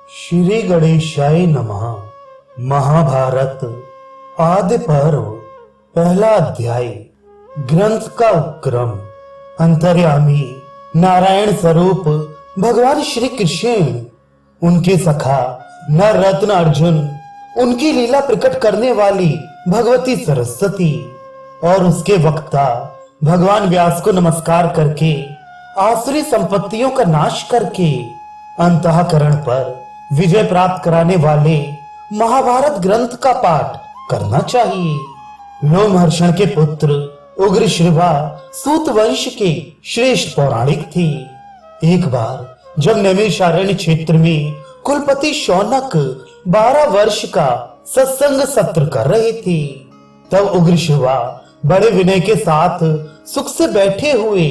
श्री गणेशाय नमः। महाभारत आदि पर्व पहला अध्याय। ग्रंथ का उपक्रम। अंतर्यामी नारायण स्वरूप भगवान श्री कृष्ण, उनके सखा नर रत्न अर्जुन, उनकी लीला प्रकट करने वाली भगवती सरस्वती और उसके वक्ता भगवान व्यास को नमस्कार करके आसुरी संपत्तियों का नाश करके अंतःकरण पर विजय प्राप्त कराने वाले महाभारत ग्रंथ का पाठ करना चाहिए। लोमहर्षण के पुत्र उग्र श्रवा सूत वंश के श्रेष्ठ पौराणिक थे। एक बार जब नैमिषारण्य क्षेत्र में कुलपति शौनक 12 वर्ष का सत्संग सत्र कर रहे थे, तब उग्र श्रवा बड़े विनय के साथ सुख से बैठे हुए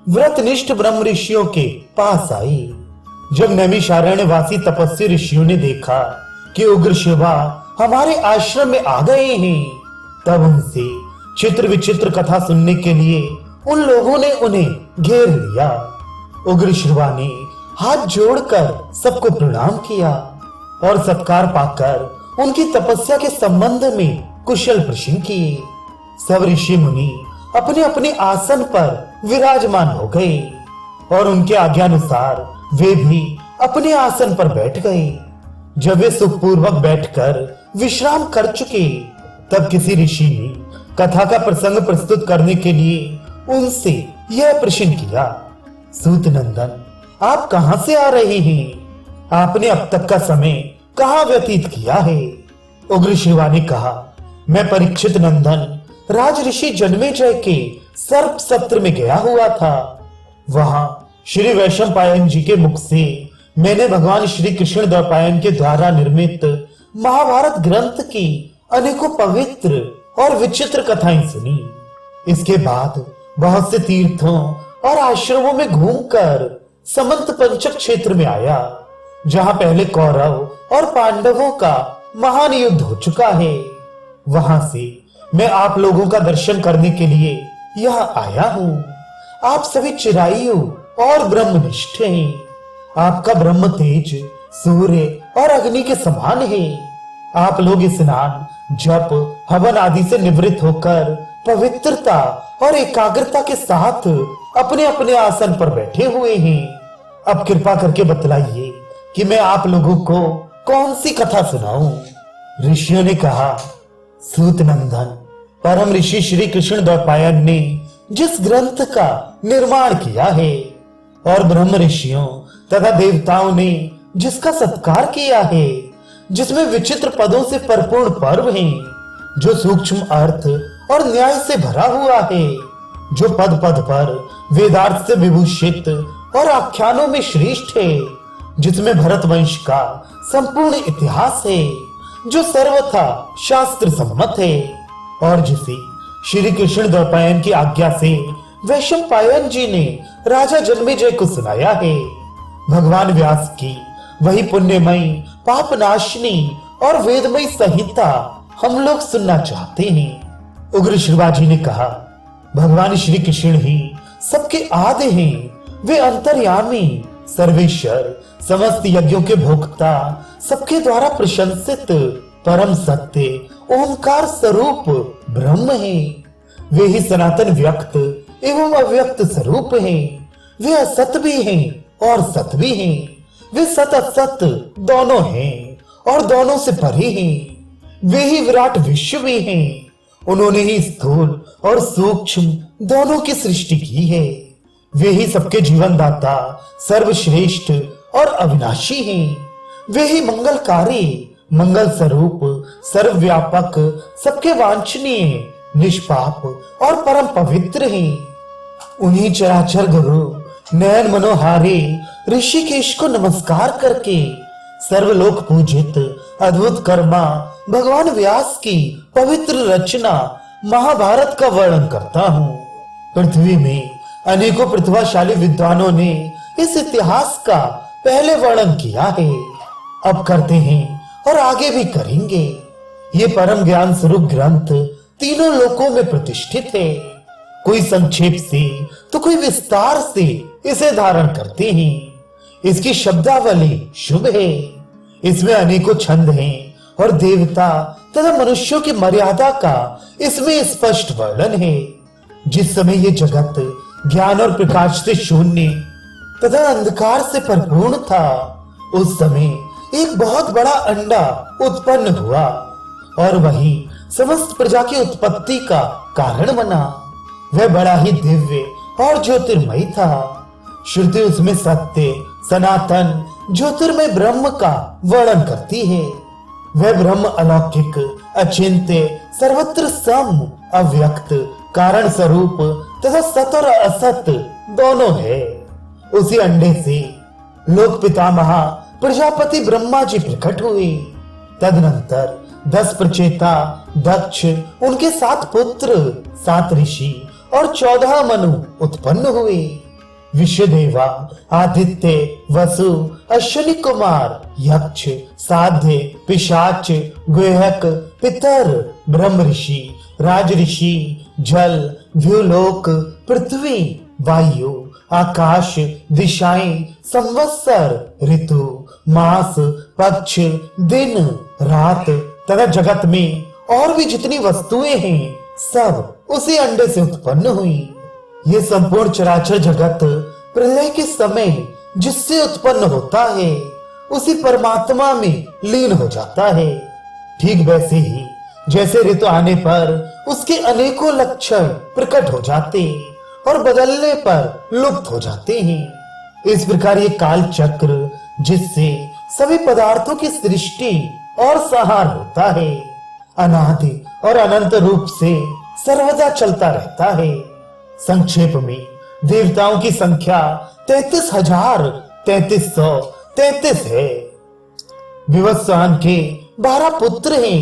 व्रतनिष्ठ ब्रह्म ऋषियों के पास आई। जब नैमिषारण्य वासी तपस्वी ऋषियों ने देखा कि उग्र श्रवा हमारे आश्रम में आ गए हैं, तब उनसे चित्र विचित्र कथा सुनने के लिए उन लोगों ने उन्हें घेर लिया। उग्र श्रवा ने हाथ जोड़कर सबको प्रणाम किया और सत्कार पाकर उनकी तपस्या के संबंध में कुशल प्रश्न किए। सब ऋषि मुनि अपने अपने आसन पर विराजमान हो गए और उनके आज्ञानुसार वे भी अपने आसन पर बैठ गए। जब वे सुखपूर्वक बैठकर विश्राम कर चुके, तब किसी ऋषि ने कथा का प्रसंग प्रस्तुत करने के लिए उनसे यह प्रश्न किया, सूत नंदन, आप कहां से आ रहे हैं? आपने अब तक का समय कहां व्यतीत किया है? उग्र श्रवा ने कहा, मैं परीक्षित नंदन राज ऋषि जन्मेजय के सर्प सत्र में गया हुआ था। वहां श्री वैशंपायन जी के मुख से मैंने भगवान श्री कृष्ण द्वैपायन के द्वारा निर्मित महाभारत ग्रंथ की अनेकों पवित्र और विचित्र कथाएं सुनी। इसके बाद बहुत से तीर्थों और आश्रमों में घूमकर समंत पंचक क्षेत्र में आया, जहां पहले कौरव और पांडवों का महान युद्ध हो चुका है। वहां से मैं आप लोगों का दर्शन करने के लिए यहाँ आया हूँ। आप सभी चिरायु और ब्रह्मनिष्ठ हैं। आपका ब्रह्म तेज सूर्य और अग्नि के समान है। आप लोग स्नान जप हवन आदि से निवृत्त होकर पवित्रता और एकाग्रता के साथ अपने अपने आसन पर बैठे हुए हैं। अब कृपा करके बतलाइए कि मैं आप लोगों को कौन सी कथा सुनाऊं? ऋषियों ने कहा, सूत नंदन, परम ऋषि श्री कृष्ण द्वैपायन ने जिस ग्रंथ का निर्माण किया है और ब्रह्म ऋषियों तथा देवताओं ने जिसका सत्कार किया है, जिसमें विचित्र पदों से परिपूर्ण पर्व हैं, जो सूक्ष्म अर्थ और न्याय से भरा हुआ है, जो पद पद पर वेदार्थ से विभूषित और आख्यानों में श्रेष्ठ है, जिसमें भरत वंश का संपूर्ण इतिहास है, जो सर्वथा शास्त्र सम्मत है और जिसे श्री कृष्ण द्वैपायन की आज्ञा से वैशंपायन जी ने राजा जन्मेजय को सुनाया है। भगवान व्यास की वही पुण्यमयी पापनाशिनी और वेदमयी संहिता हम लोग सुनना चाहते हैं। उग्र श्रवा जी ने कहा, भगवान श्री कृष्ण ही सबके आदि हैं। वे अंतर्यामी सर्वेश्वर समस्त यज्ञों के भोक्ता, सबके द्वारा प्रशंसित परम सत्य ओंकार स्वरूप ब्रह्म है। वे ही सनातन व्यक्त एवं अव्यक्त स्वरूप हैं। वे असत भी हैं और सत भी हैं। वे सत असत दोनों हैं और दोनों से परे हैं। वे ही विराट विश्व भी हैं। उन्होंने ही स्थूल और सूक्ष्म दोनों की सृष्टि की है। वे ही सबके जीवन दाता, सर्वश्रेष्ठ और अविनाशी हैं। वे ही मंगलकारी, मंगल स्वरूप, सर्वव्यापक, सबके वांछनीय, निष्पाप और परम पवित्र हैं। उन्हीं चराचर गुरु नयन मनोहारे ऋषिकेश को नमस्कार करके सर्वलोक पूजित अद्भुत कर्मा भगवान व्यास की पवित्र रचना महाभारत का वर्णन करता हूँ। पृथ्वी में अनेकों प्रतिभाशाली विद्वानों ने इस इतिहास का पहले वर्णन किया है, अब करते हैं और आगे भी करेंगे। ये परम ज्ञान स्वरूप ग्रंथ तीनों लोकों में प्रतिष्ठित है। कोई संक्षेप से तो कोई विस्तार से इसे धारण करते हैं। इसकी शब्दावली शुभ है। इसमें अनेकों छंद हैं और देवता तथा मनुष्यों की मर्यादा का इसमें स्पष्ट वर्णन है। जिस समय ये जगत ज्ञान और प्रकाश से शून्य तथा अंधकार से परिपूर्ण था, उस समय एक बहुत बड़ा अंडा उत्पन्न हुआ और वही समस्त प्रजा की उत्पत्ति का कारण बना। वह बड़ा ही दिव्य और ज्योतिर्मयी था। श्रुति उसमें सत्य सनातन ज्योतिर्मय ब्रह्म का वर्णन करती है। वह ब्रह्म अलौकिक अचिंत्य सर्वत्र सम अव्यक्त कारण स्वरूप तथा सत और असत दोनों है। उसी अंडे से लोक पितामह प्रजापति ब्रह्मा जी प्रकट हुए। तदनंतर 10 प्रचेता दक्ष, उनके 7 पुत्र, 7 ऋषि और 14 मनु उत्पन्न हुए। विश्वदेवा, आदित्य, वसु, अश्विनी कुमार, यक्ष, साध्य, पिशाच, गुहक, पितर, ब्रह्म ऋषि, राज ऋषि, जल, भूलोक, पृथ्वी, वायु, आकाश, दिशाएं, संवत्सर, ऋतु, मास, पक्ष, दिन, रात तथा जगत में और भी जितनी वस्तुएं हैं, सब उसी अंडे से उत्पन्न हुई। ये संपूर्ण चराचर जगत प्रलय के समय जिससे उत्पन्न होता है, उसी परमात्मा में लीन हो जाता है। ठीक वैसे ही जैसे ऋतु आने पर उसके अनेकों लक्षण प्रकट हो जाते और बदलने पर लुप्त हो जाते हैं, इस प्रकार ये काल चक्र जिससे सभी पदार्थों की सृष्टि और संहार होता है, अनादि और अनंत रूप से सर्वदा चलता रहता है। संक्षेप में देवताओं की संख्या 33,3333 है। विवस्वान के 12 पुत्र हैं।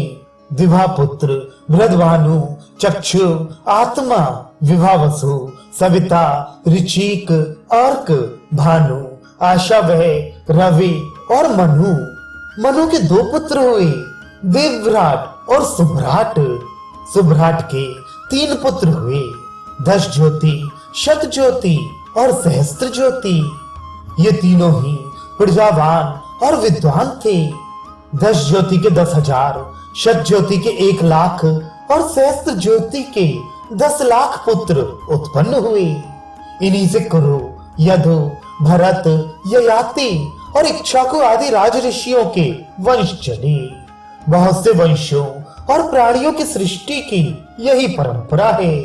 दिवा पुत्र बृहद्भानु, चक्षु, आत्मा, विभावसु, सविता, ऋचिक, अर्क, भानु, आशावह, रवि और मनु। मनु के 2 पुत्र हुए, देवव्राट और सुभ्राट। सुभ्राट के 3 पुत्र हुए, 10 ज्योति, शत ज्योति और सहस्त्र ज्योति। ये तीनों ही प्रजावान और विद्वान थे। 10 ज्योति के 10,000, शत ज्योति के 1,00,000 और सहस्त्र ज्योति के 10,00,000 पुत्र उत्पन्न हुए। इन्हीं से कुरु, यदु, भरत, ययाति और इक्ष्वाकु आदि राज ऋषियों के वंश चले। बहुत से वंशों और प्राणियों की सृष्टि की यही परंपरा है।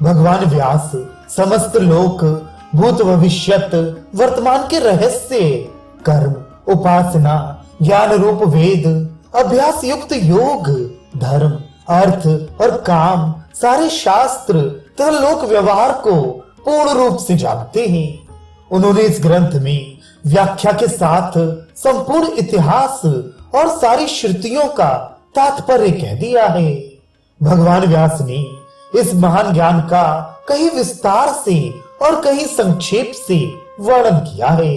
भगवान व्यास समस्त लोक भूत भविष्यत वर्तमान के रहस्य, कर्म, उपासना, ज्ञान रूप वेद, अभ्यास युक्त योग, धर्म, अर्थ और काम, सारे शास्त्र तथा लोक व्यवहार को पूर्ण रूप से जानते हैं। उन्होंने इस ग्रंथ में व्याख्या के साथ संपूर्ण इतिहास और सारी श्रुतियों का तात्पर्य कह दिया है। भगवान व्यास ने इस महान ज्ञान का कहीं विस्तार से और कहीं संक्षेप से वर्णन किया है,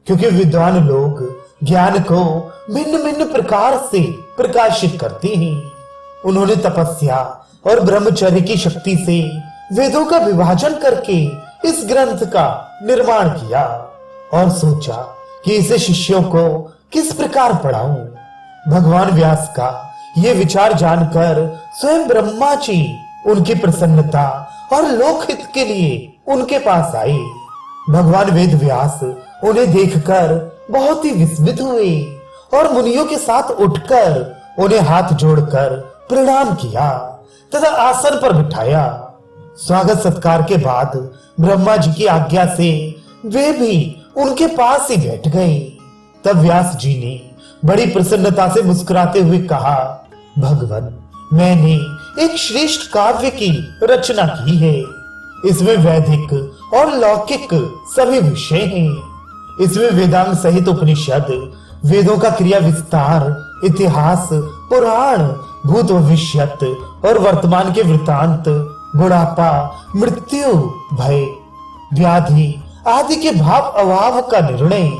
क्योंकि विद्वान लोग ज्ञान को भिन्न भिन्न प्रकार से प्रकाशित करते हैं। उन्होंने तपस्या और ब्रह्मचर्य की शक्ति से वेदों का विभाजन करके इस ग्रंथ का निर्माण किया और सोचा कि इसे शिष्यों को किस प्रकार पढ़ाऊं। भगवान व्यास का ये विचार जानकर स्वयं ब्रह्मा जी उनकी प्रसन्नता और लोकहित के लिए उनके पास आए। भगवान वेद व्यास उन्हें देखकर बहुत ही विस्मित हुए और मुनियों के साथ उठकर उन्हें हाथ जोड़कर प्रणाम किया तथा आसन पर बिठाया। स्वागत सत्कार के बाद ब्रह्मा जी की आज्ञा से वे भी उनके पास ही बैठ गए। तब व्यास जी ने बड़ी प्रसन्नता से मुस्कुराते हुए कहा, भगवान, मैंने एक श्रेष्ठ काव्य की रचना की है। इसमें वैदिक और लौकिक सभी विषय हैं। इसमें वेदांग सहित उपनिषद, वेदों का क्रिया विस्तार, इतिहास, पुराण, भूत भविष्यत और वर्तमान के वृतांत, बुढ़ापा, मृत्यु, भय, व्याधि आदि के भाव अभाव का निर्णय,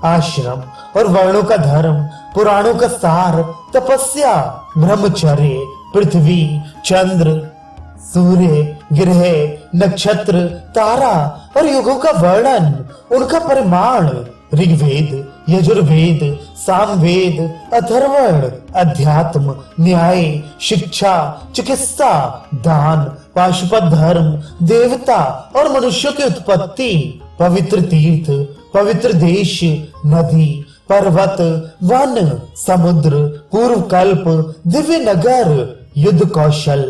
आश्रम और वर्णों का धर्म, पुराणों का सार, तपस्या, ब्रह्मचर्य, पृथ्वी, चंद्र, सूर्य, ग्रह, नक्षत्र, तारा और युगों का वर्णन, उनका परिमाण, ऋग्वेद, यजुर्वेद, सामवेद, अथर्वण, अध्यात्म, न्याय, शिक्षा, चिकित्सा, दान, पाशुपत धर्म, देवता और मनुष्यों की उत्पत्ति, पवित्र तीर्थ, पवित्र देश, नदी, पर्वत, वन, समुद्र, पूर्व कल्प, दिव्य नगर, युद्ध कौशल,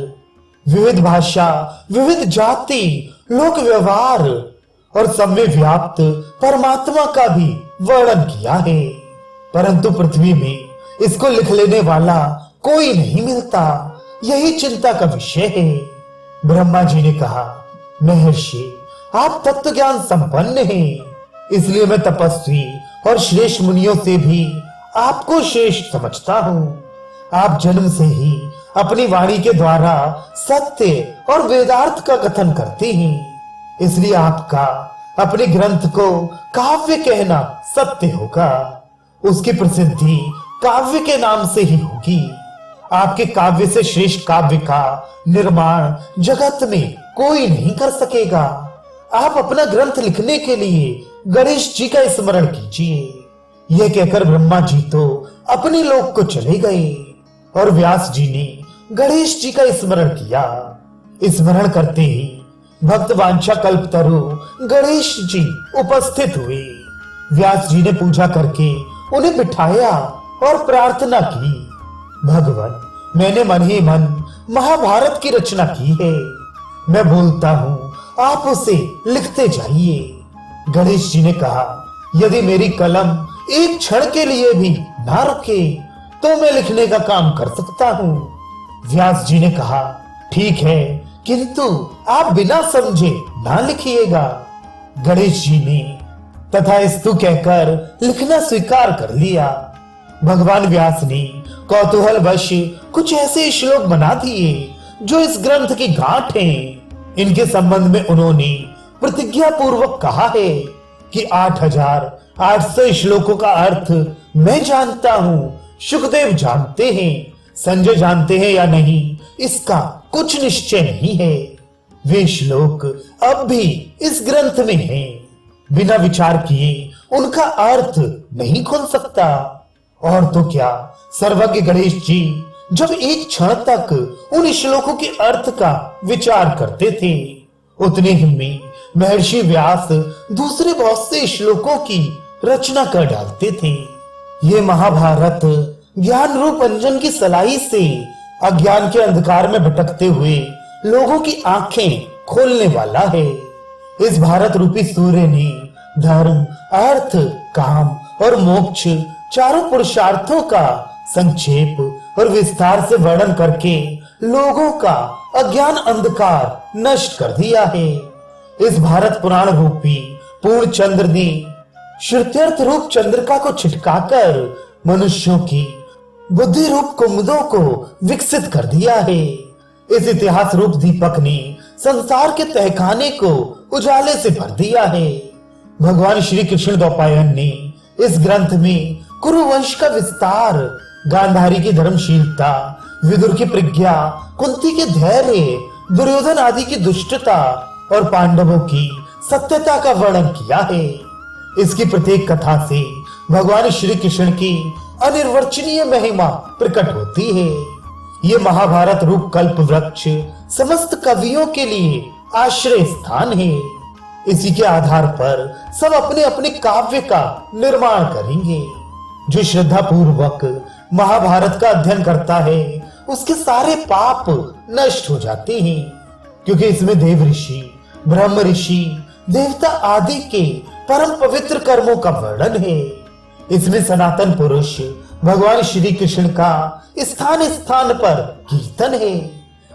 विविध भाषा, विविध जाति, लोक व्यवहार और सब में व्याप्त परमात्मा का भी वर्णन किया है। परंतु पृथ्वी में इसको लिख लेने वाला कोई नहीं मिलता। यही चिंता का विषय है। ब्रह्मा जी ने कहा, महर्षि, आप तत्व ज्ञान संपन्न हैं, इसलिए मैं तपस्वी और श्रेष्ठ मुनियों से भी आपको श्रेष्ठ समझता हूँ। आप जन्म से ही अपनी वाणी के द्वारा सत्य और वेदार्थ का कथन करते हैं, इसलिए आपका अपने ग्रंथ को काव्य कहना सत्य होगा। उसकी प्रसिद्धि काव्य के नाम से ही होगी। आपके काव्य से श्रेष्ठ काव्य का निर्माण जगत में कोई नहीं कर सकेगा। आप अपना ग्रंथ लिखने के लिए गणेश जी का स्मरण कीजिए। यह कहकर ब्रह्मा जी तो अपने लोक को चले गए और व्यास जी ने गणेश जी का स्मरण किया। स्मरण करते ही भक्त वांछा कल्पतरु गणेश जी उपस्थित हुए। व्यास जी ने पूजा करके उन्हें बिठाया और प्रार्थना की, भगवान, मैंने मन ही मन महाभारत की रचना की है। मैं बोलता हूँ, आप उसे लिखते जाइए। गणेश जी ने कहा, यदि मेरी कलम एक क्षण के लिए भी ना रुके तो मैं लिखने का काम कर सकता हूँ। व्यास जी ने कहा, ठीक है, किंतु आप बिना समझे ना लिखिएगा। गणेश जी ने तथास्तु कहकर लिखना स्वीकार कर लिया। भगवान व्यास ने कौतूहलवश कुछ ऐसे श्लोक बना दिए जो इस ग्रंथ की गांठ हैं। इनके संबंध में उन्होंने प्रतिज्ञा पूर्वक कहा है कि 8800 श्लोकों का अर्थ मैं जानता हूँ, शुकदेव जानते हैं, संजय जानते हैं या नहीं, इसका कुछ निश्चय नहीं है। वे श्लोक अब भी इस ग्रंथ में हैं। बिना विचार किए उनका अर्थ नहीं खुल सकता। और तो क्या, सर्वज्ञ गणेश जी जब एक क्षण तक उन श्लोकों के अर्थ का विचार करते थे, उतने ही में महर्षि व्यास दूसरे बहुत से श्लोकों की रचना कर डालते थे। ये महाभारत ज्ञान रूप अंजन की सलाई से अज्ञान के अंधकार में भटकते हुए लोगों की आंखें खोलने वाला है। इस भारत रूपी सूर्य ने धर्म, अर्थ, काम और मोक्ष चारों पुरुषार्थों का संक्षेप और विस्तार से वर्णन करके लोगों का अज्ञान अंधकार नष्ट कर दिया है। इस भारत पुराण रूपी पूर्ण चंद्र ने श्रुत्यर्थ रूप चंद्रिका को छिटकाकर मनुष्यों की बुद्धि रूप कुमुदों को विकसित कर दिया है। इस इतिहास रूप दीपक ने संसार के तहखाने को उजाले से भर दिया है। भगवान श्री कृष्ण द्वैपायन ने इस ग्रंथ में कुरुवंश का विस्तार, गांधारी की धर्मशीलता, विदुर की प्रज्ञा, कुंती के धैर्य, दुर्योधन आदि की दुष्टता और पांडवों की सत्यता का वर्णन किया है। इसकी प्रत्येक कथा से भगवान श्री कृष्ण की अनिर्वचनीय महिमा प्रकट होती है। ये महाभारत रूप कल्प वृक्ष समस्त कवियों के लिए आश्रय स्थान है। इसी के आधार पर सब अपने अपने काव्य का निर्माण करेंगे। जो श्रद्धा पूर्वक महाभारत का अध्ययन करता है उसके सारे पाप नष्ट हो जाते हैं, क्योंकि इसमें देव ऋषि, ब्रह्म ऋषि, देवता आदि के परम पवित्र कर्मों का वर्णन है। इसमें सनातन पुरुष भगवान श्री कृष्ण का स्थान स्थान पर कीर्तन है।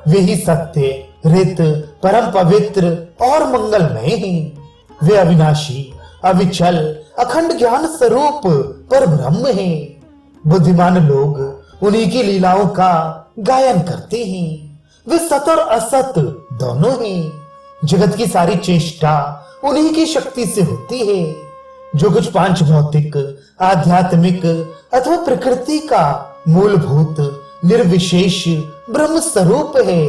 वे ही सत्य, रित, परम पवित्र और मंगलमय हैं। वे अविनाशी, अविचल, अखंड ज्ञान स्वरूप पर ब्रह्म है। बुद्धिमान लोग उन्हीं की लीलाओं का गायन करते हैं। वे सत और असत दोनों हैं। जगत की सारी चेष्टा उन्हीं की शक्ति से होती है। जो कुछ पांच भौतिक, आध्यात्मिक अथवा प्रकृति का मूलभूत निर्विशेष ब्रह्म स्वरूप है,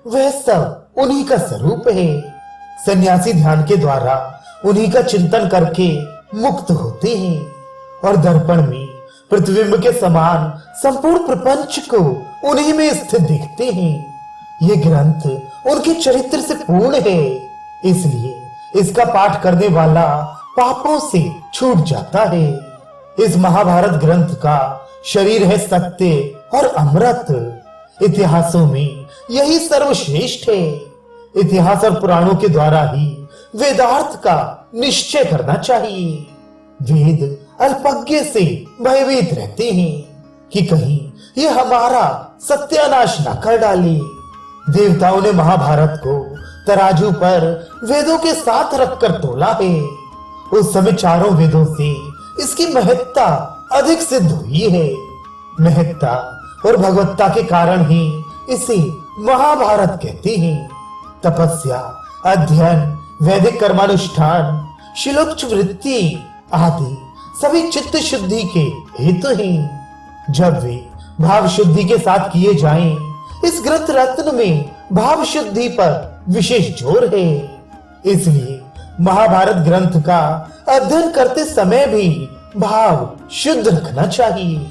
वह सब उन्हीं का स्वरूप है। सन्यासी ध्यान के द्वारा उन्हीं का चिंतन करके मुक्त होते हैं और दर्पण में प्रतिबिंब के समान संपूर्ण प्रपंच को उन्हीं में स्थित दिखते हैं। ये ग्रंथ उनके चरित्र से पूर्ण है, इसलिए इसका पाठ करने वाला पापों से छूट जाता है। इस महाभारत ग्रंथ का शरीर है सत्य और अमृत। इतिहासों में यही सर्वश्रेष्ठ है। इतिहास और पुराणों के द्वारा ही वेदार्थ का निश्चय करना चाहिए। वेद अल्पज्ञ से भयभीत रहते हैं कि कहीं ये हमारा सत्यानाश न कर डाले। देवताओं ने महाभारत को तराजू पर वेदों के साथ रखकर तोला है। उस समय चारों वेदों से इसकी महत्ता अधिक सिद्ध हुई है। महत्ता और भगवत्ता के कारण ही इसे महाभारत कहते हैं। तपस्या, अध्ययन, वैदिक कर्मानुष्ठान, शिलोच्च वृत्ति आदि सभी चित्त शुद्धि के हेतु हैं। जब वे भाव शुद्धि के साथ किए जाएं, इस ग्रंथ रत्न में भाव शुद्धि पर विशेष जोर है। इसलिए महाभारत ग्रंथ का अध्ययन करते समय भी भाव शुद्ध रखना चाहिए।